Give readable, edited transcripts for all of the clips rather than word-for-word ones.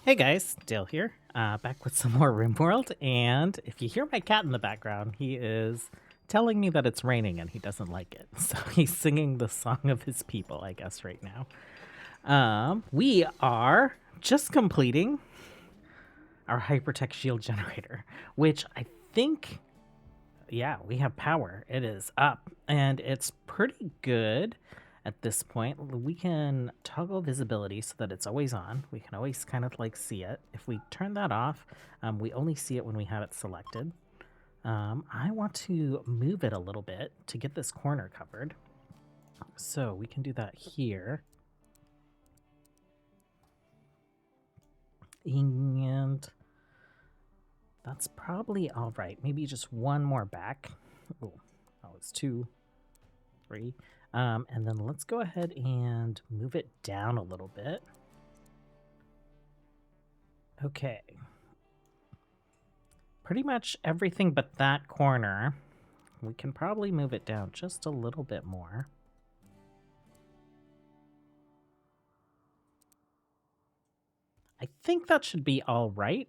Hey guys, Dale here, back with some more RimWorld, and if you hear my cat in the background, he is telling me that it's raining and he doesn't like it. So he's singing the song of his people, I guess, right now. We are just completing our hypertech shield generator, which I think, yeah, we have power. It is up, and it's pretty good at this point. We can toggle visibility so that it's always on. We can always kind of like see it. If we turn that off, we only see it when we have it selected. I want to move it a little bit to get this corner covered. So we can do that here. And that's probably all right. Maybe just one more back. Oh, it's 2, 3. And then let's go ahead and move it down a little bit. Okay. Pretty much everything but that corner. We can probably move it down just a little bit more. I think that should be all right.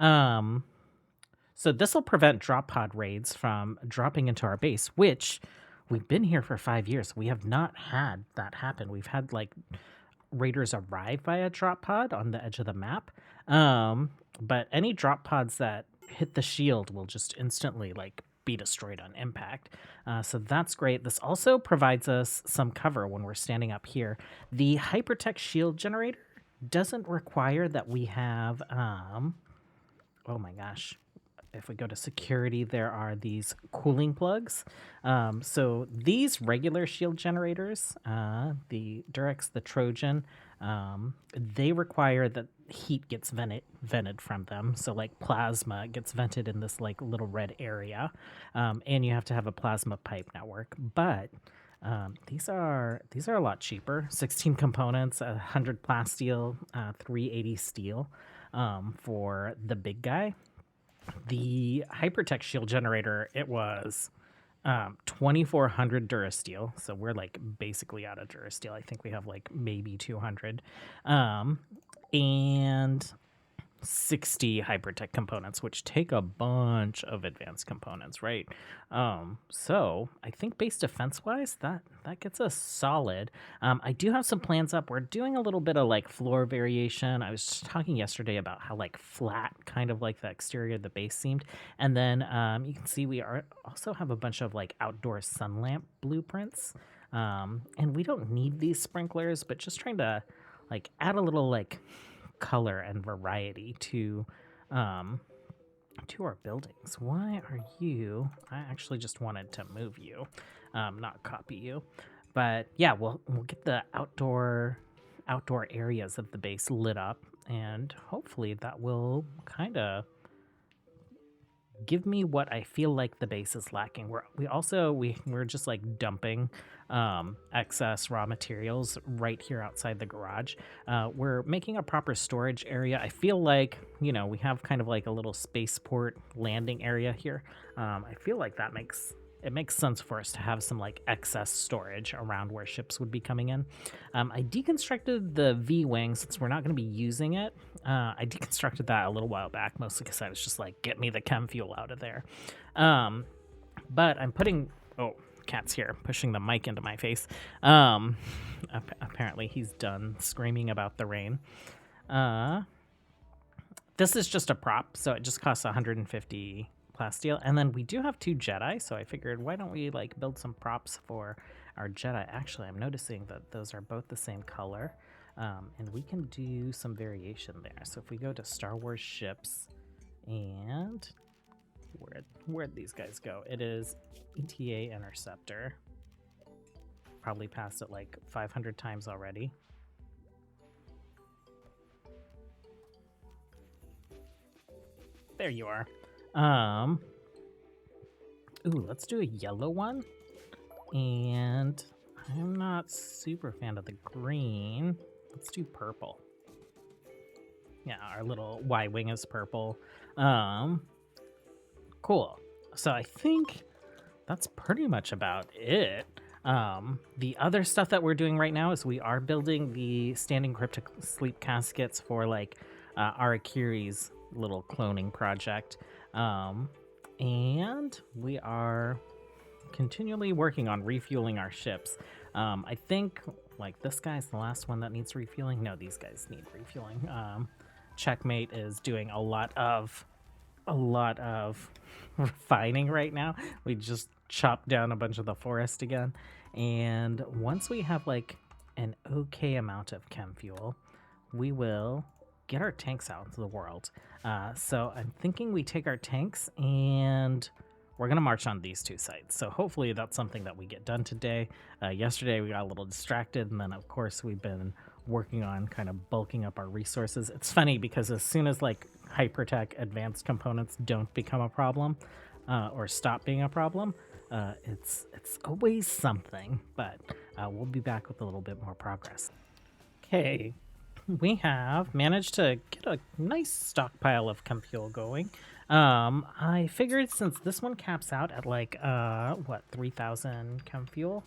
So this will prevent drop pod raids from dropping into our base, which we've been here for 5 years. We have not had that happen. We've had like raiders arrive via drop pod on the edge of the map. But any drop pods that hit the shield will just instantly like be destroyed on impact. So that's great. This also provides us some cover when we're standing up here. The hypertech shield generator doesn't require that we have oh my gosh, if we go to security, there are these cooling plugs. So these regular shield generators, the Durex, the Trojan, they require that heat gets vented from them. So like plasma gets vented in this like little red area, and you have to have a plasma pipe network. But these are a lot cheaper. 16 components, 100 plasteel, 380 steel for the big guy. The hypertech shield generator, it was 2400 durasteel, so we're like basically out of durasteel. I think we have like maybe 200, and 60 hypertech components, which take a bunch of advanced components, right? So I think base defense wise, that gets us solid. I do have some plans up. We're doing a little bit of like floor variation. I was just talking yesterday about how like flat kind of like the exterior of the base seemed, and then you can see we also have a bunch of like outdoor sun lamp blueprints, and we don't need these sprinklers, but just trying to like add a little like color and variety to our buildings. Why are you? I actually just wanted to move you, not copy you. But yeah, we'll get the outdoor areas of the base lit up, and hopefully that will kind of give me what I feel like the base is lacking. We're just like dumping excess raw materials right here outside the garage. We're making a proper storage area. I feel like, we have kind of like a little spaceport landing area here. I feel like it makes sense for us to have some like excess storage around where ships would be coming in. I deconstructed the V-wing since we're not going to be using it. I deconstructed that a little while back, mostly because I was just like, get me the chem fuel out of there. But I'm putting... Oh, cat's here, pushing the mic into my face. Apparently he's done screaming about the rain. This is just a prop, so it just costs 150 plasteel, and then we do have 2 Jedi, so I figured why don't we like build some props for our Jedi. Actually, I'm noticing that those are both the same color, and we can do some variation there. So if we go to Star Wars ships, and where'd these guys go? It is ETA Interceptor. Probably passed it like 500 times already. There you are. Ooh, let's do a yellow one. And I'm not super fan of the green. Let's do purple. Yeah, our little Y-wing is purple. Cool. So I think that's pretty much about it. The other stuff that we're doing right now is we are building the standing cryptic sleep caskets for like Ahra Kiri's little cloning project. And we are continually working on refueling our ships. I think like this guy's the last one that needs refueling. No, these guys need refueling. Checkmate is doing a lot of refining right now. We just chopped down a bunch of the forest again, and once we have like an okay amount of chem fuel, we will get our tanks out into the world. So I'm thinking we take our tanks and we're gonna march on these two sites. So hopefully that's something that we get done today. Yesterday we got a little distracted, and then of course we've been working on kind of bulking up our resources. It's funny because as soon as like hypertech advanced components don't become a problem or stop being a problem, it's always something. But we'll be back with a little bit more progress. Okay, we have managed to get a nice stockpile of chem fuel going. I figured since this one caps out at like what, 3,000 chem fuel,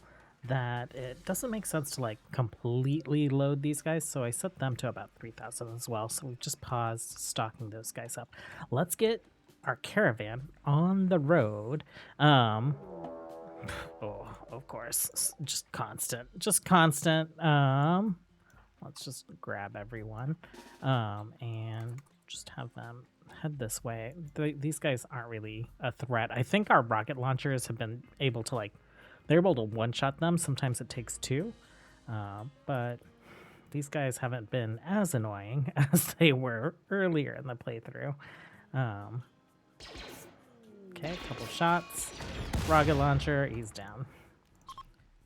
that it doesn't make sense to like completely load these guys, so I set them to about 3,000 as well. So we've just paused stocking those guys up. Let's get our caravan on the road. Oh, of course, just constant. Let's just grab everyone and just have them head this way. These guys aren't really a threat. I think our rocket launchers have been able to like, they're able to one-shot them. Sometimes it takes two, but these guys haven't been as annoying as they were earlier in the playthrough. Okay, a couple shots. Rocket launcher, he's down.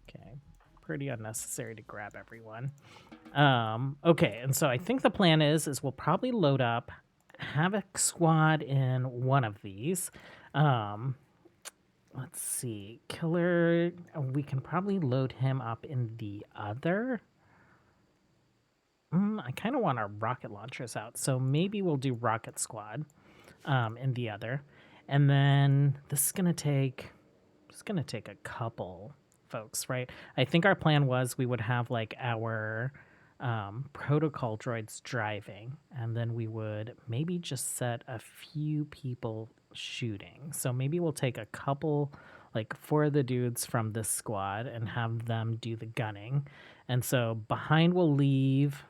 Okay, pretty unnecessary to grab everyone. Okay, and so I think the plan is we'll probably load up Havoc Squad in one of these. Let's see, Killer, we can probably load him up in the other. I kind of want our rocket launchers out, so maybe we'll do Rocket Squad in the other. And then this is gonna take a couple folks, right? I think our plan was we would have like our protocol droids driving, and then we would maybe just set a few people shooting. So maybe we'll take a couple, like 4 of the dudes from this squad and have them do the gunning. And so behind we'll leave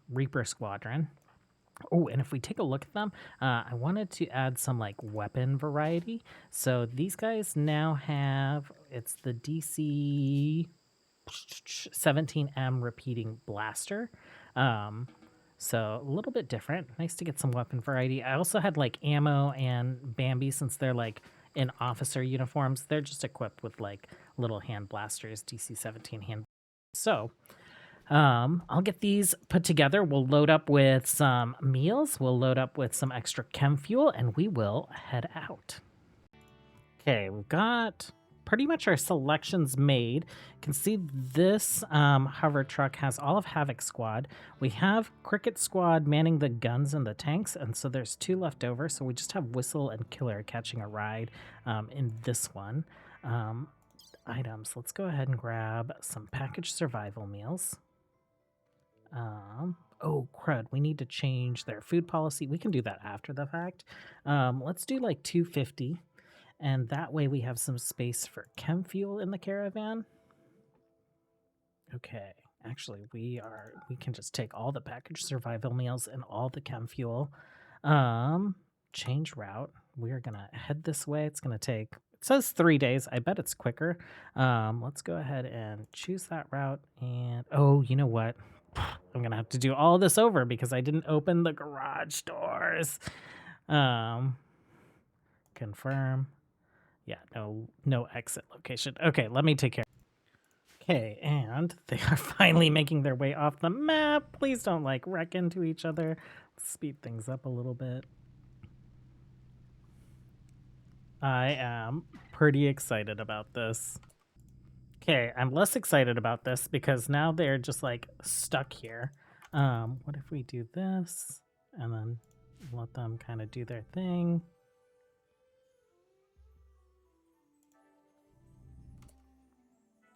Reaper Squadron. Oh, and if we take a look at them, I wanted to add some like weapon variety. So these guys now have, it's the DC 17M repeating blaster. So a little bit different. Nice to get some weapon variety. I also had like Ammo and Bambi, since they're like in officer uniforms. They're just equipped with like little hand blasters, DC-17 hand. So I'll get these put together. We'll load up with some meals. We'll load up with some extra chem fuel, and we will head out. Okay, we've got pretty much our selections made. You can see this hover truck has all of Havoc Squad. We have Cricket Squad manning the guns and the tanks, and so there's 2 left over. So we just have Whistle and Killer catching a ride in this one. Items. Let's go ahead and grab some packaged survival meals. Oh crud, we need to change their food policy. We can do that after the fact. Let's do like 250, and that way we have some space for chem fuel in the caravan. Okay, actually we can just take all the packaged survival meals and all the chem fuel. Change route. We're gonna head this way. It's gonna take, it says 3 days. I bet it's quicker. Let's go ahead and choose that route. And oh, you know what? I'm gonna have to do all this over because I didn't open the garage doors. Confirm. Yeah, no exit location. Okay, let me take care. Okay, and they are finally making their way off the map. Please don't like wreck into each other. Let's speed things up a little bit. I am pretty excited about this. Okay, I'm less excited about this because now they're just like stuck here. What if we do this and then let them kind of do their thing?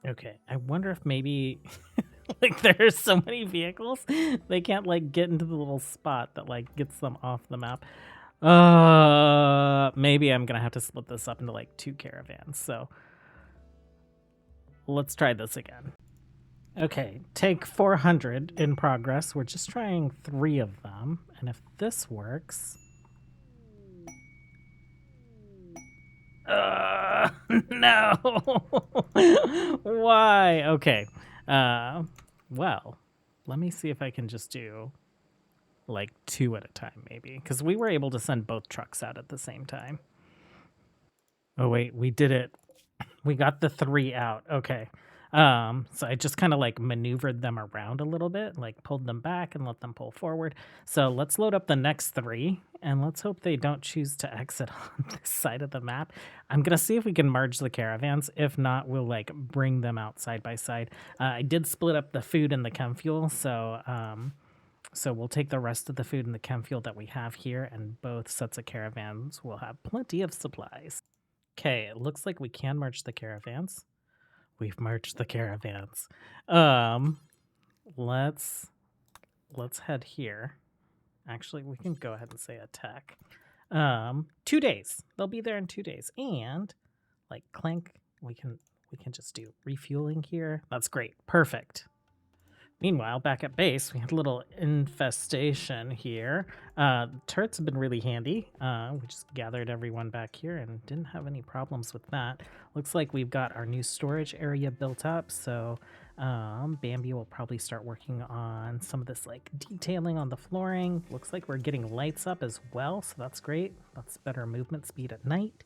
Okay, I wonder if maybe Like there's so many vehicles, they can't like get into the little spot that like gets them off the map. Maybe I'm gonna have to split this up into like 2 caravans. So let's try this again. Okay, take 400 in progress. We're just trying 3 of them, and if this works, no. Why? Okay. Well, let me see if I can just do like 2 at a time, maybe, because we were able to send both trucks out at the same time. Oh wait, we did it. We got the 3 out. Okay. So I just kind of like maneuvered them around a little bit, like pulled them back and let them pull forward. So let's load up the next 3 and let's hope they don't choose to exit on this side of the map. I'm going to see if we can merge the caravans. If not, we'll like bring them out side by side. I did split up the food and the chem fuel. So we'll take the rest of the food and the chem fuel that we have here, and both sets of caravans will have plenty of supplies. Okay, it looks like we can merge the caravans. We've merged the caravans. Let's head here. Actually, we can go ahead and say attack. 2 days. They'll be there in 2 days. And like Clank, we can just do refueling here. That's great. Perfect. Meanwhile, back at base, we had a little infestation here. Turrets have been really handy. We just gathered everyone back here and didn't have any problems with that. Looks like we've got our new storage area built up, so Bambi will probably start working on some of this like detailing on the flooring. Looks like we're getting lights up as well, so that's great. That's better movement speed at night.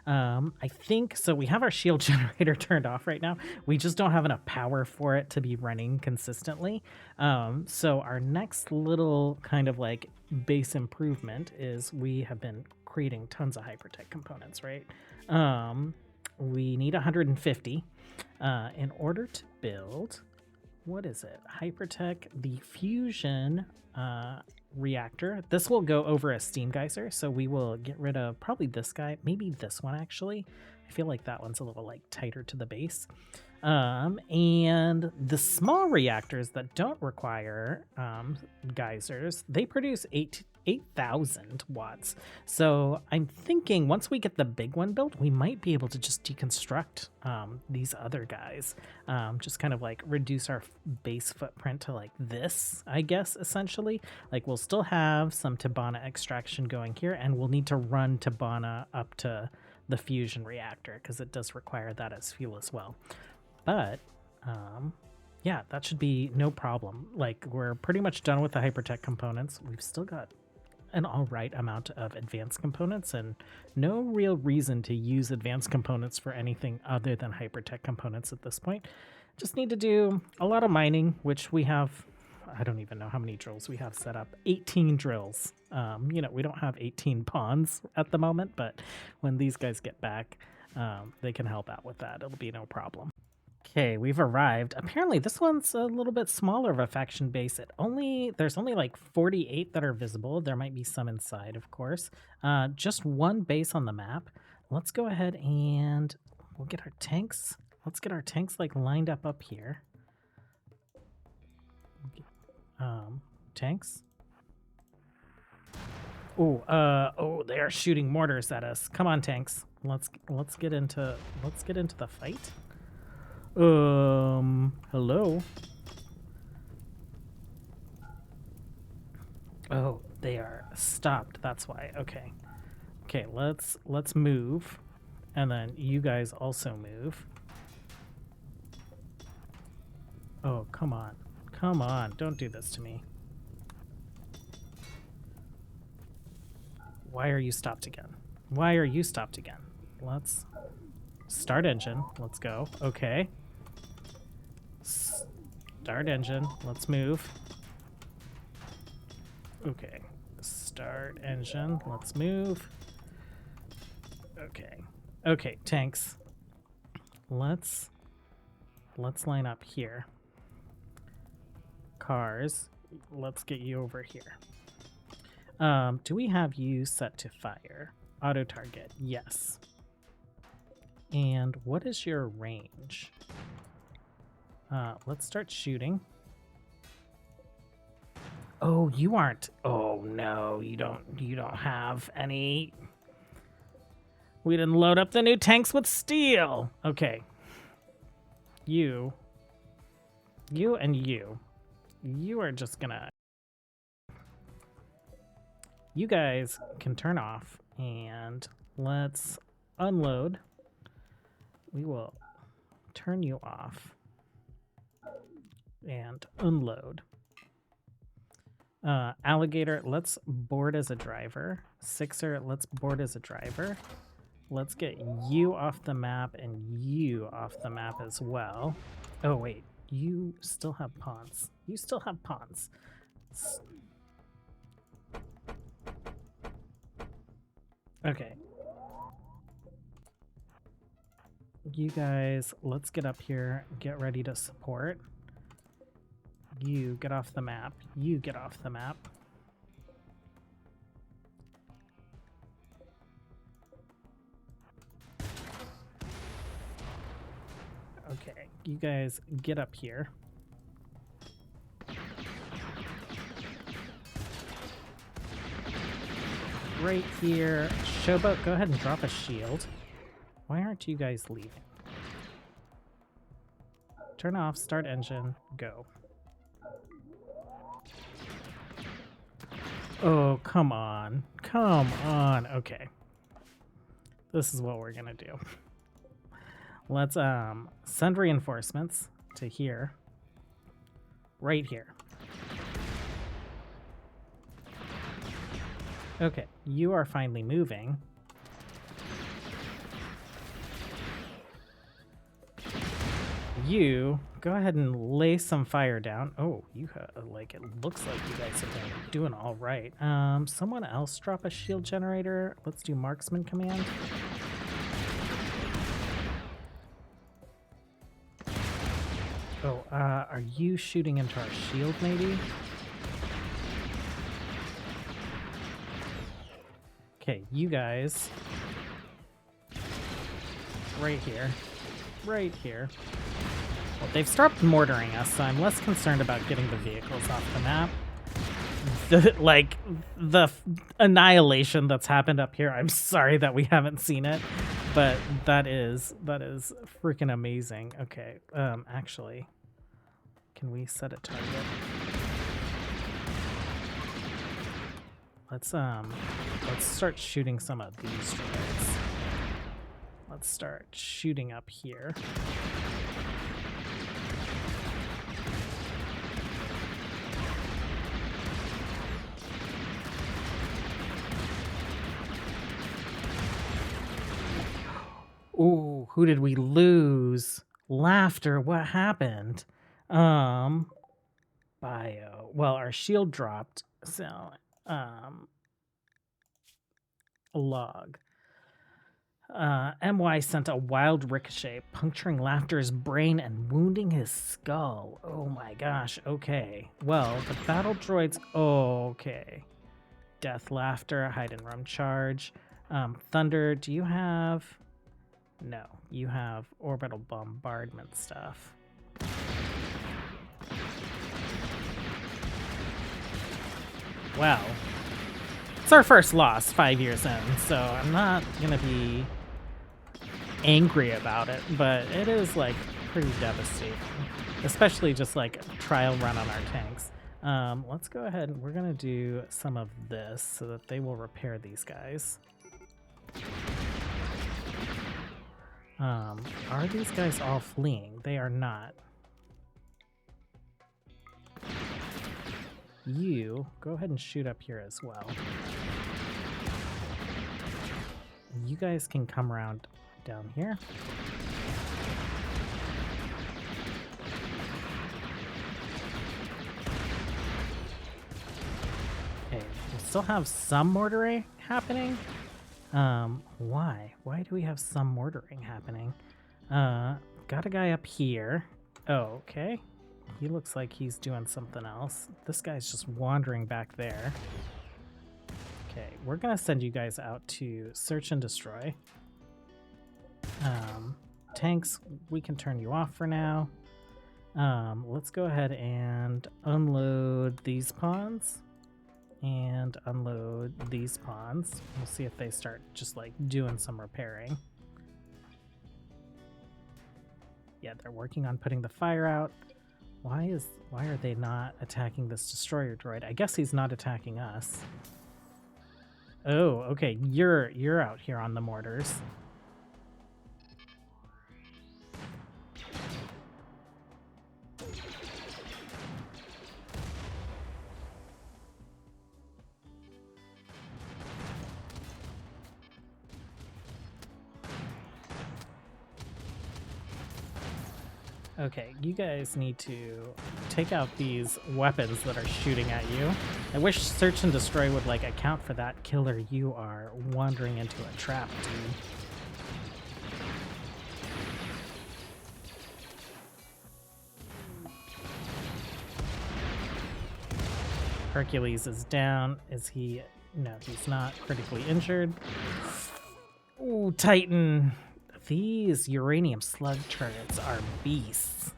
I think so. We have our shield generator turned off right now. We just don't have enough power for it to be running consistently. So our next little kind of like base improvement is we have been creating tons of hypertech components, right? We need 150 in order to build, what is it? Hypertech, the fusion reactor. This will go over a steam geyser, so we will get rid of probably this guy, maybe this one actually. I feel like that one's a little like tighter to the base. And the small reactors that don't require geysers, they produce 8,000 watts. So I'm thinking once we get the big one built, we might be able to just deconstruct these other guys. Just kind of like reduce our base footprint to like this, I guess, essentially. Like we'll still have some Tabana extraction going here, and we'll need to run Tabana up to the fusion reactor because it does require that as fuel as well. But yeah, that should be no problem. Like we're pretty much done with the hypertech components. We've still got an all right amount of advanced components and no real reason to use advanced components for anything other than hypertech components at this point. Just need to do a lot of mining, which we have. I don't even know how many drills we have set up. 18 drills. You know, we don't have 18 pawns at the moment, but when these guys get back, they can help out with that. It'll be no problem. Okay, we've arrived. Apparently, this one's a little bit smaller of a faction base. There's only like 48 that are visible. There might be some inside, of course. Just one base on the map. Let's go ahead and we'll get our tanks. Let's get our tanks like lined up here. Tanks. Oh, they are shooting mortars at us. Come on, tanks. Let's get into the fight. Hello. Oh, they are stopped. That's why. Okay. Okay, let's move. And then you guys also move. Oh, come on. Come on. Don't do this to me. Why are you stopped again? Why are you stopped again? Let's start engine. Let's go. Okay. Start engine. Let's move. Okay. Start engine. Let's move. Okay. Okay, tanks. Let's line up here. Cars. Let's get you over here. Do we have you set to fire? Auto target. Yes. And what is your range? Let's start shooting. Oh, you aren't. Oh no, you don't have any. We didn't load up the new tanks with steel. Okay. You and you. You are just gonna. You guys can turn off and let's unload. We will turn you off and unload. Alligator, let's board as a driver. Sixer, let's board as a driver. Let's get you off the map and you off the map as well. Oh, wait. You still have pawns. You still have pawns. Okay. You guys, let's get up here. Get ready to support. You get off the map. You get off the map. Okay, you guys get up here. Right here. Showboat, go ahead and drop a shield. Why aren't you guys leaving? Turn off, start engine, go. Oh, come on. Come on. Okay. This is what we're gonna do. Let's send reinforcements to here. Right here. Okay, you are finally moving. You go ahead and lay some fire down. Oh, you like it looks like you guys have been doing all right. Someone else drop a shield generator. Let's do marksman command. Oh, are you shooting into our shield maybe? Okay, you guys. Right here. Right here. Well, they've stopped mortaring us, so I'm less concerned about getting the vehicles off the map. The annihilation that's happened up here, I'm sorry that we haven't seen it, but that is freaking amazing. Okay, actually, can we set a target? Let's start shooting some of these droids. Let's start shooting up here. Ooh, who did we lose? Laughter, what happened? Bio. Well, our shield dropped, so log. MY sent a wild ricochet, puncturing Laughter's brain and wounding his skull. Oh my gosh, okay. Well, the battle droids, okay. Death Laughter, hide and run charge. Thunder, do you have... No, you have orbital bombardment stuff. Well, it's our first loss 5 years in, so I'm not gonna be angry about it, but it is like pretty devastating, especially just like a trial run on our tanks. Let's go ahead and we're gonna do some of this so that they will repair these guys. Are these guys all fleeing? They are not. You go ahead and shoot up here as well. You guys can come around down here. Okay, we still have some mortaring happening. Why? Why do we have some mortaring happening? Got a guy up here. Oh, okay. He looks like he's doing something else. This guy's just wandering back there. Okay, we're gonna send you guys out to search and destroy. Tanks, we can turn you off for now. Let's go ahead and unload these pawns and unload these pawns. We'll see if they start just like doing some repairing. Yeah, they're working on putting the fire out. Why are they not attacking this destroyer droid? I guess he's not attacking us. Oh, okay. You're out here on the mortars. Okay, you guys need to take out these weapons that are shooting at you. I wish Search and Destroy would like account for that. Killer, you are wandering into a trap, dude. Hercules is down. Is he? No, he's not critically injured. Ooh, Titan. These uranium slug turrets are beasts.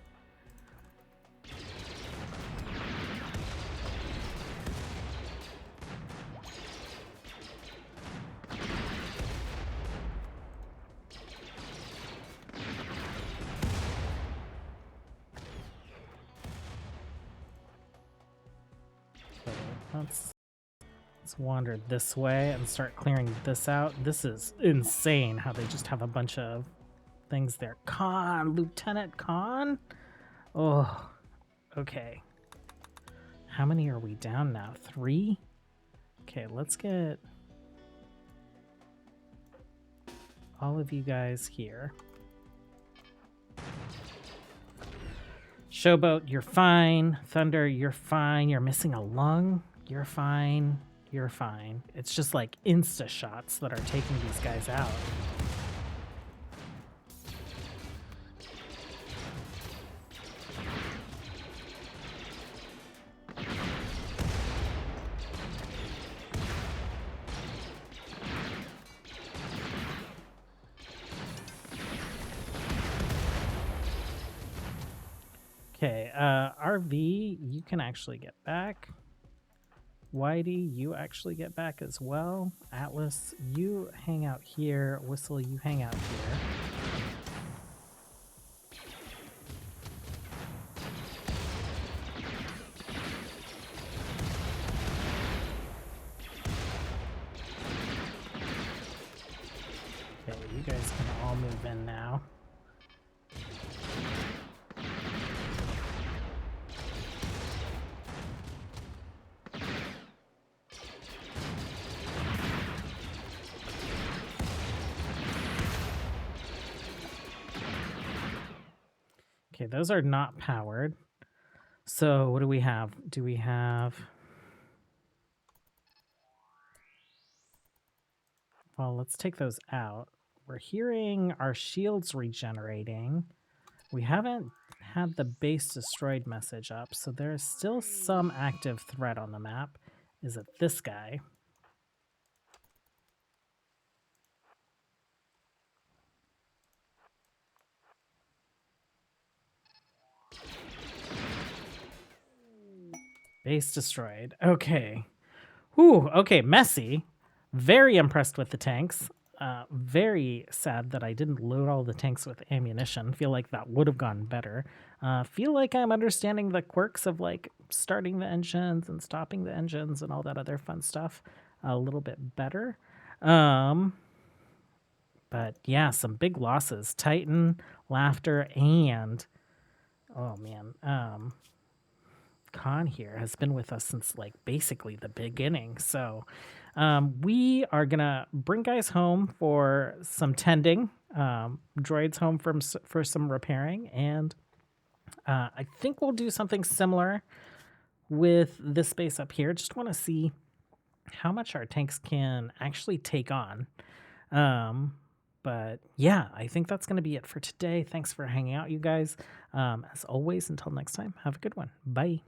Okay, let's wander this way and start clearing this out. This is insane how they just have a bunch of things there. Lieutenant Khan? Oh, okay. How many are we down now? 3? Okay, let's get all of you guys here. Showboat, you're fine. Thunder, you're fine. You're missing a lung. You're fine. You're fine. It's just like insta shots that are taking these guys out. Okay, RV, you can actually get back. Whitey, you actually get back as well. Atlas, you hang out here. Whistle, you hang out here. Okay, you guys can all move in now. Okay, those are not powered. So what do we have? Do we have... Well, let's take those out. We're hearing our shields regenerating. We haven't had the base destroyed message up, so there is still some active threat on the map. Is it this guy? Base destroyed. Okay. Whew, okay, messy. Very impressed with the tanks. Very sad that I didn't load all the tanks with ammunition. Feel like that would have gone better. Feel like I'm understanding the quirks of like starting the engines and stopping the engines and all that other fun stuff a little bit better. But yeah, some big losses. Titan, Laughter, and oh man, Khan here has been with us since like basically the beginning. So we are gonna bring guys home for some tending, droids home for some repairing, and I think we'll do something similar with this space up here. Just want to see how much our tanks can actually take on. But yeah, I think that's going to be it for today. Thanks for hanging out, you guys. As always, until next time, have a good one. Bye.